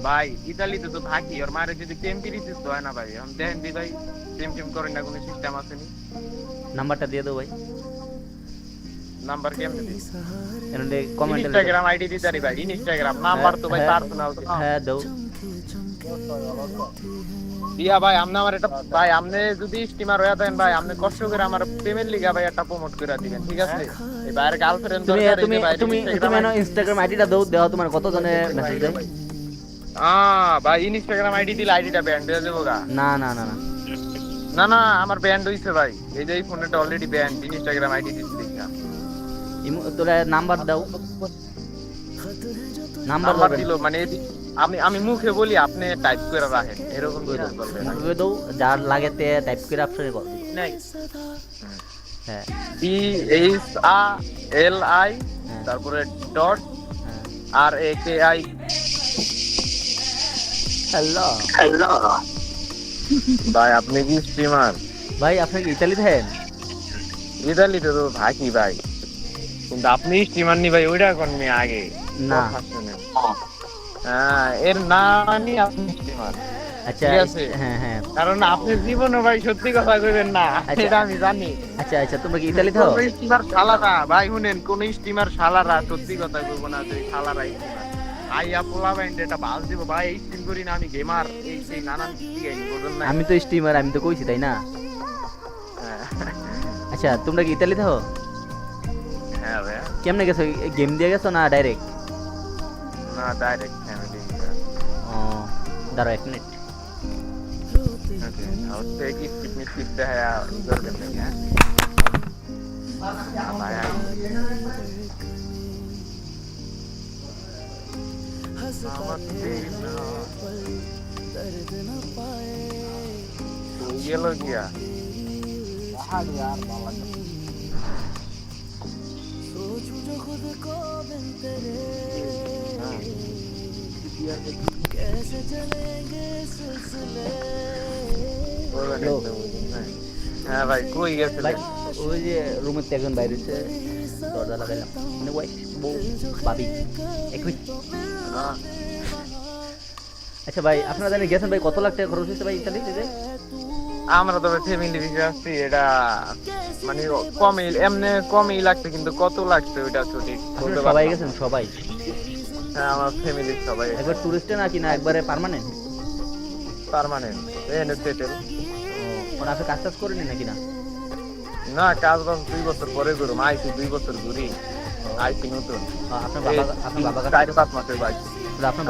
ভাই ইতালিতে তো থাকি, ওর মায়ের যদি প্রেম পিরিতিস তো হয় না ভাই, এখন দেখেন দি ভাই প্রেম টেম করেন না, কোনো সিস্টেম আছে নি? নাম্বারটা দিয়ে দাও ভাই। নাম্বার কেমনে দিই? এন্ডে কমেন্টে লিখো। ইনস্টাগ্রাম আইডি দিতে পারি ভাই, ইনস্টাগ্রাম নাম্বার তো ভাই পার্সোনাল তো। হ্যাঁ দাও। দিয়া ভাই আমনে আমার এটা ভাই, আমনে যদি স্টিমার হয়ে দেন ভাই, আমনে কষ্ট করে আমার প্রেমের লিগা ভাই একটা প্রমোট করে দিবেন, ঠিক আছে? এই ভাইয়ের গার্লফ্রেন্ড তুমি দরকার, এই তুমি যে ভাই তুমি তুমি এনো ইনস্টাগ্রাম আইডিটা দাও, দেওয়া তোমার কত জনে মেসেজ দেয়? ভাই ইনস্টাগ্রাম আইডি দিলে আইডিটা ব্যান দিয়ে দেবো গা? না না না না, না না, আমার ব্যান্ড হইছে ভাই, এই যে এই ফোনটা অলরেডি ব্যান্ড, ইনস্টাগ্রাম আইডি দিছি দেখা। তোরা নাম্বার দাও। নাম্বার দিল মানে আমি আমি মুখে বলি, আপনি টাইপ করে রাখেন, এরকম করে বলবেন। মুখে দাও, যার লাগে তে টাইপ করে আপনি কল দিও। হ্যাঁ PHALI তারপরে ডট RAKI। হ্যালো হ্যালো ভাই, আপনি কি স্ট্রিমার? ভাই আপনি কি ইতালি থাকেন? ইতালিতে তো থাকি ভাই, কিন্তু আপনি স্ট্রিমার নি ভাই, ওইটা কোন নি আগে না। এর নামই আপনি স্ট্রিমার। আচ্ছা হ্যাঁ হ্যাঁ, কারণ আপনি জীবনে ভাই সত্যি কথা কইবেন না, এটা আমি জানি। আচ্ছা আচ্ছা, তোমরা কি ইতালি থাকো? স্টিমার শালারা ভাই, শুনেন, কোন স্টিমার শালারা সত্যি কথা কইব না যে শালারা স্টিমার আইয়া পোলা ব্যান্ড এটা বাল দিব ভাই, এই স্টিম করি না আমি, গেমার এই সেই নানান কি গাই বলেন না। আমি তো স্টিমার, আমি তো কইছি তাই না? আচ্ছা তোমরা কি ইতালি থাকো? হ্যাঁ ভাই। কেমনে গেছো, গেম দিয়ে গেছো না ডাইরেক্ট? না ডাইরেক্ট ফ্যামিলি। ও দাঁড়াও 1 মিনিট। ओके, और से की फिटनेस कितना है उधर करने में? भाई ये लोग क्या यार सोचूं जो खुद को बिन तेरे कैसे चलेंगे सिलसिले। হ্যাঁ ভাই, কই গেছে ভাই? ওই যে রুমের থেকে একজন বাইরে হচ্ছে, দরজা লাগাইলাম, মানে ওই বউ ভাবি একই। আচ্ছা ভাই, আপনারা জানেন গেছেন ভাই, কত লাখ টাকা খরচ হয়েছে ভাই ইতালি থেকে? আমরা তো ফ্যামিলি ভিসা আসছি, এটা মানে কমই, এমনি কমই লাগছে, কিন্তু কত লাগছে ওইটা সঠিক বলতে পারবো না। সবাই গেছেন সবাই? হ্যাঁ আমার ফ্যামিলির সবাই। একবার টুরিস্টে নাকি না একবারে পার্মানেন্ট? পার্মানেন্ট এনে সেটেল। ওরা আপনি কাজ টাজ করেনি নাকি না? না, কাজ বাজ 2 বছর পরে করুম, আইছি 2 বছর ঘুরি, আইছি নতুন। আপনার বাবা 4-5 মাসের বাইক। আপনার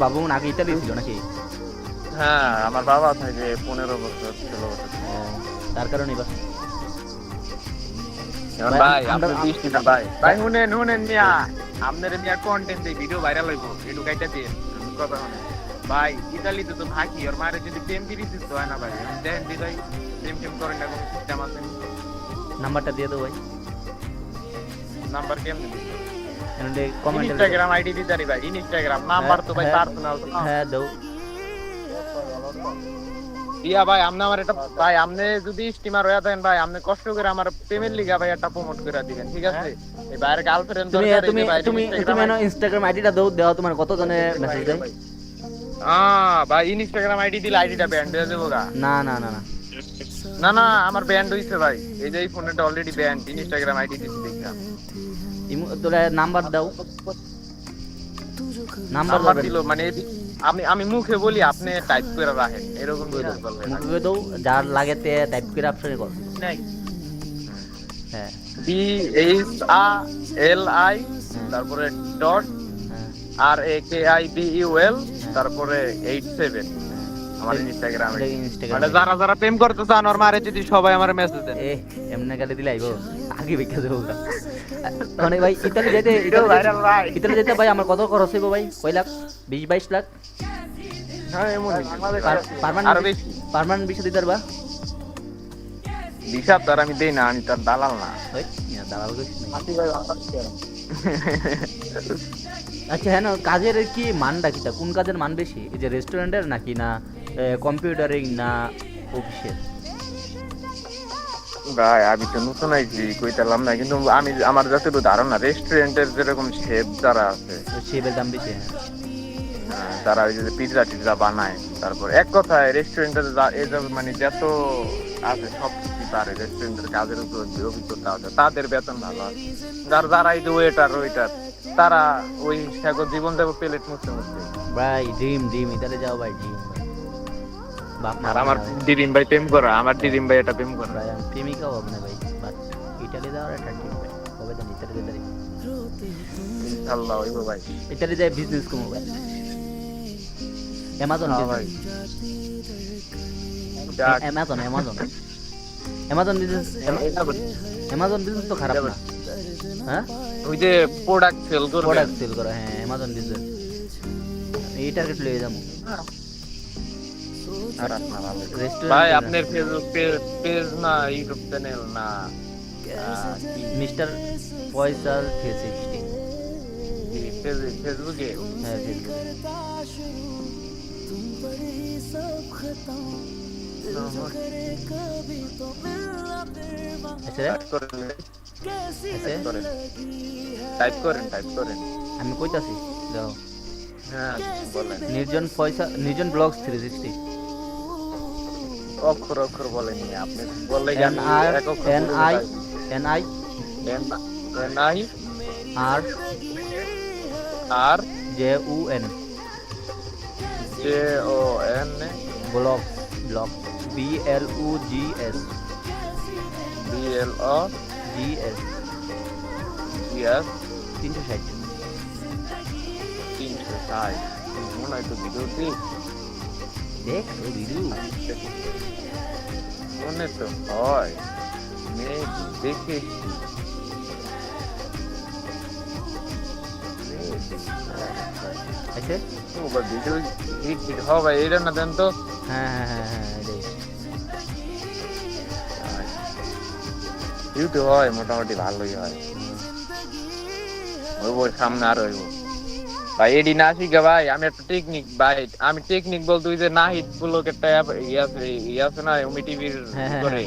বাবা মনে আগে ইতালি ছিল নাকি? হ্যাঁ আমার বাবা থাকে 15 বছর 16 বছর। তার কারণে এবার ভাই আপনি বৃষ্টি না ভাই, ভাই শুনেন মিয়া, আপনার মিয়া কন্টেন্ট এই ভিডিও ভাইরাল হইব, একটু কাইটা দিন কথা শুনেন ভাই। ইতালিতে তো থাকি, ওর মায়ের যদি প্রেম পিরিতিস তো হয় না ভাই, দেখেন দি ভাই প্রেম টেম করেন না, কোনো সিস্টেম আছে নি? নাম্বারটা দিয়ে দাও ভাই। নাম্বার কেমনে দিই? এন্ডে কমেন্টে ইনস্টাগ্রাম আইডি দিতে পারি ভাই, ইনস্টাগ্রাম নাম্বার তো ভাই পার্সোনাল তো। হ্যাঁ দাও। দিয়া ভাই আমনে আমার এটা ভাই, আমনে যদি স্টিমার হয়ে দেন ভাই, আমনে কষ্ট করে আমার প্রেমের লিগা ভাই একটা প্রমোট করে দিবেন, ঠিক আছে? এই ভাইয়ের গার্লফ্রেন্ড দরকার, এই যে ভাই তুমি এনো ইনস্টাগ্রাম আইডিটা দাও, দেওয়া তোমার কত জনে মেসেজ দেয়? ভাই ইনস্টাগ্রাম আইডি দিলে আইডিটা ব্যান্ড দিয়ে দেবো গা? না না না না না না, আমার ব্যান্ড হইছে ভাই, এই যে এই ফোনটা অলরেডি ব্যান্ড, ইনস্টাগ্রাম আইডি দিছি দেখা। তোরা নাম্বার দাও। নাম্বার দিল মানে আমি আমি মুখে বলি, আপনি টাইপ করে রাখেন, এরকম করে বলবেন। মুখে দাও, যার লাগে তে টাইপ করে আপনি কল। হ্যাঁ PHALI তারপরে ডট RAKIBUL তারপরে 87 আমার ইনস্টাগ্রাম। মানে যারা যারা প্রেম করতে চান ওর মারে যদি সবাই আমার মেসেজ দেন। এমনে গালি দিলে আইবো আগে বেকা দেবো। মানে ভাই ইতালি যেতে ভাই আমার কত খরচ হইব ভাই? কয় লাখ? 20-22 লাখ? হ্যাঁ এমন পার্মানেন্ট ভিসা দিতে পারবা? ভিসা তার আমি দেই না, আমি তার দালাল না। দালাল। আচ্ছা হ্যাঁ, কাজের কি মানটা কিটা, কোন কাজের মান বেশি, এই যে রেস্টুরেন্টের নাকি না কম্পিউটারিং না অফিসের? ভাই আমি তো নতুন আইছি কইতালাম না, কিন্তু আমি আমার যতটুকু ধারণা রেস্টুরেন্টের যেরকম শেফ যারা আছে, শেপের দাম বেশি, হ্যাঁ। তারা ওই যে পিৎজা টিৎজা বানায়, তারপর এক কথায় রেস্টুরেন্টের এই যে মানে যত আছে সব কিছু পারে, রেস্টুরেন্টের কাজের উপর যে অভিজ্ঞতা আছে তাদের বেতন ভালো আছে। যারা এই যে ওয়েটার তারা ওই জীবন দেব প্লেট মুছতে মুছতে। ভাই ড্রিম ইতালি যাও ভাই, ড্রিম ভাই। বাপ মা আর আমার দিদিম ভাই প্রেম করা, আমার দিদিম ভাই এটা প্রেম করা। ভাই আমি প্রেমিকাও হবে না ভাই, বাট ইতালি যাওয়ার একটা ড্রিম ভাই। কবে জানি ইতালি যেতে, ইনশাআল্লাহ হইব ভাই। ইতালি যাই বিজনেস করবো ভাই। অ্যামাজন ভাই অ্যামাজন বিজনেস তো খারাপ না, হ্যাঁ। ওই যে প্রোডাক্ট সেল করে, হ্যাঁ অ্যামাজন বিজনেস, এই টার্গেট লয়ে যাবো। ভাই আপনার ফেসবুক পেজ না ইউটিউব চ্যানেল না মিস্টার ফয়সাল 360, ফেসবুকে? হ্যাঁ টাইপ করেন। আমি কইতাছি যাও। হ্যাঁ বলেন। নির্জন ব্লগস 360, অক্ষর বলেন আপনি, বললে NI আর JUN ব্লগ BLOGS 360। মনে হয় তো ভিডিওটি দেখ ওই ভিডিও মনে তো হয়, দেখে আছে। ভিডিও হিট হবে এটা না দেন তো। হ্যাঁ ইউটিউব হয় মোটামুটি ভালোই হয়, ওই সামনে আর হইব ভাই। এডি না শিখে ভাই আমি একটা টেকনিক ভাই, আমি টেকনিক বলতে ওই যে নাহিদ গুলোক একটা আছে না উমি টিভির করে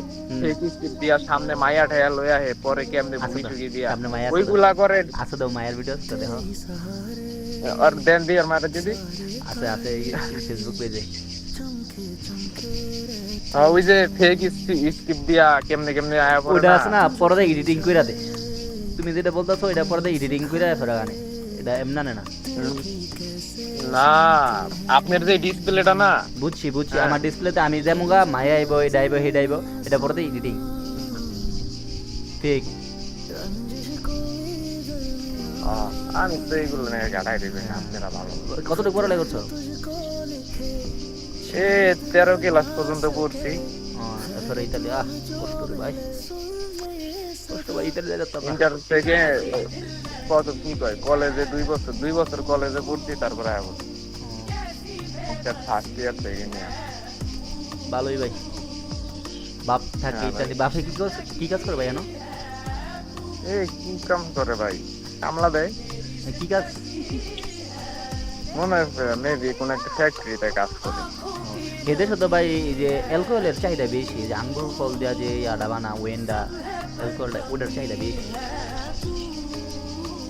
দিয়া সামনে মায়া ঠায়া লইয়া হে পরে কেমনে ভূমি টুকি দিয়া ওইগুলা করে। আছে তো মায়ের ভিডিও তো দেখো, আর দেন দি আর মারা দিদি আছে ফেসবুক পেজে। ওই যে ফেক স্ক্রিপ্ট দিয়া কেমনে আয়া পড়ে ওটা আছে না, পরে এডিটিং কইরা দে। তুমি যেটা বলতাছো এটা পরে এডিটিং কইরা ফেরা গানে, এটা এমনা না না আপনার যে ডিসপ্লেটা না, বুঝছি আমার ডিসপ্লেতে আমি যেমনগা মায়া আইবো এটা আইবো হেড আইবো, এটা পরে এডিটিং ফেক। আমি তো এইগুলো নিয়ে গাড়াই দিবেন আপনারা ভালো। কতটুকু পড়ালেখা করছো? 13 ক্লাস পর্যন্ত পড়ছি। তারপরে ইতালি কষ্ট রে ভাই, ইতালি যাইতাম ইন্টার থেকে কত কি কয় কলেজে 2 বছর কলেজে পড়ছি, তারপরে আবার ফার্স্ট ইয়ার থেকে নিয়ে। ভালোই ভাই, বাপ থাকে ইতালি। বাপে কি কাজ করে ভাই জানো? কি কাম করে ভাই? কামলা দেয়। কি কাজ? মনে হচ্ছে মেবি কোন একটা ফ্যাক্টরিতে কাজ করে। এদের সাথে ভাই এই যে অ্যালকোহলের চাহিদা বেশি, যে আঙ্গুর ফল দেওয়া যে আডা বানা ওয়েন্ডা অ্যালকোহলটা ওটার চাহিদা বেশি।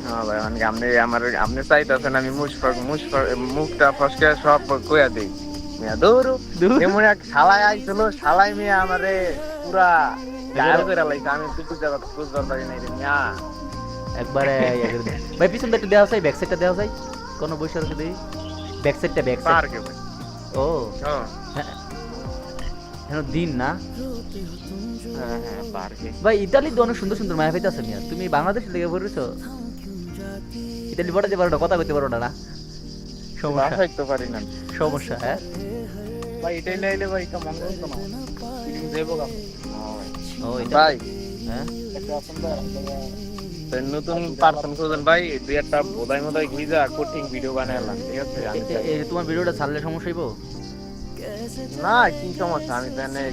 হ্যাঁ ভাই মানে আপনি চাইতেছেন আমি মুখটা ফসকে সব কইয়া দিই। দৌড়ু এমন এক শালায় আইছিল, শালাই মিয়া আমারে পুরা গায়েল করে লাইছে। আমি বুঝবার পারি নাই রে মিয়া একবারে। ভাই পিছনটা একটু দেওয়া যায়, ব্যাক সাইডটা দেওয়া যায় কোনো বৈশাখ দেই। ব্যাক সাইডটা ব্যাক সাইড ও হ্যাঁ দিন না। ভাই ইতালি তো অনেক সুন্দর মায়া পাইতে আছে মিয়া। তুমি বাংলাদেশ থেকে পড়েছো, ইতালি পড়াতে পারো না, কথা কইতে পারো না। সমস্যা তো পারি না, সমস্যা। হ্যাঁ ভাই এটাই লাইলে ভাই তো মন করতো না দেবো ও ভাই। হ্যাঁ নতুন পারসন খুঁজেন ভাই, দুই একটা বোধাই মোধাই ঘিজা কোটিং ভিডিও বানাইলাম, ঠিক আছে? তোমার ভিডিওটা ছাড়লে সমস্যা হইব না? কি সমস্যা? আমি তো এনে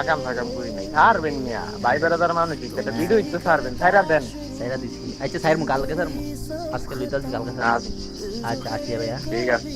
আকাম ফাকাম করি নাই। ছাড়বেন মিয়া, ভাই বেড়াদার মানুষ একটা ভিডিও তো ছাড়বেন, ছাইরা দেন। ছাইরা দিছি। আচ্ছা ছাইরমু কালকে ছাড়মু, আজকে লইতাছি কালকে ছাড়মু। আচ্ছা আসি ভাইয়া, ঠিক আছে।